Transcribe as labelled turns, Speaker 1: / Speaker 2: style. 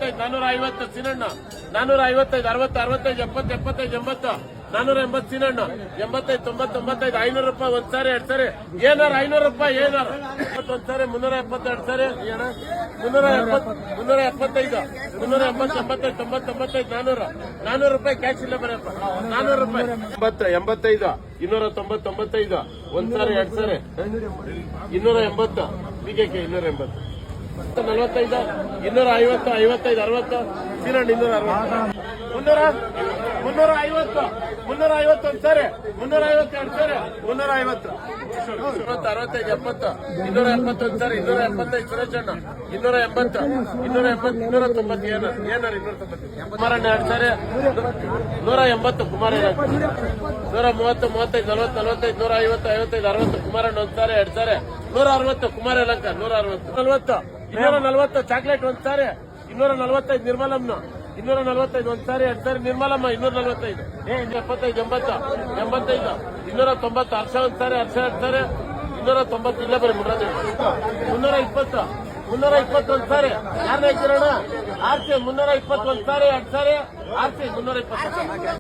Speaker 1: 450 450 ಸೀನಣ್ಣ 455 60 65 70 75 80 480 ಸೀನಣ್ಣ 85 90 95 500 ರೂಪಾಯಿ ಒಂದ್ ಸಾರಿ ಎರಡ್ ಸಾರಿ ಏನಾರ 500 ರೂಪಾಯಿ ಏನಾರ ಒಂದ್ ಸಾರಿ 372 ಸಾರಿ 375 380 85 90 95 400 ರೂಪಾಯಿ ಕ್ಯಾಶ್ ಇಲ್ಲ ಬರಪ್ಪ 400 ರೂಪಾಯಿ 85 295 ಒಂದ್ ಸಾರಿ ಎರಡ್ ಸಾರಿ 280 ಬಿಕೆಕೆ 280 45 250 55 60 ಸೀನಣ್ಣ 260 350 ಒಂದ್ ಸಾರಿ 350 ಎರಡ್ ಸಾರಿ 350 65 70 270 ಒಂದ್ ಸಾರಿ 275 ಸುರೇಶಣ್ಣ 280 290 ಏನಾರ 290 ಕುಮಾರಣ್ಣ ಎರಡ್ ಸಾರಿ 180 ಕುಮಾರ 130 35 40 45 150 55 60 ಕುಮಾರಣ್ಣ ಒಂದ್ ಸಾರಿ ಎರಡ್ ಸಾರಿ 160 ಕುಮಾರ ಯಲಂಕ 160 240 ಚಾಕ್ಲೇಟ್ ಒಂದ್ ಸಾರಿ 245 ನಿರ್ಮಲಮ್ನ 245 ಒಂದ್ ಸಾರಿ ಎರಡ್ ಸಾರಿ ನಿರ್ಮಲಮ್ಮ 245 75 80 85 290 ಹರ್ಷ ಒಂದ್ ಸಾರಿ ಹರ್ಷ ಎರಡ್ ಸಾರಿ 290 ಇಲ್ಲ ಬರೀ 320 ಒಂದ್ ಸಾರಿ ಯಾರನ್ನ ಹಾಕಿರೋಣ ಆರ್ಸಿ 320 ಒಂದ್ ಸಾರಿ ಎರಡ್ ಸಾರಿ ಆರ್ಸಿ 320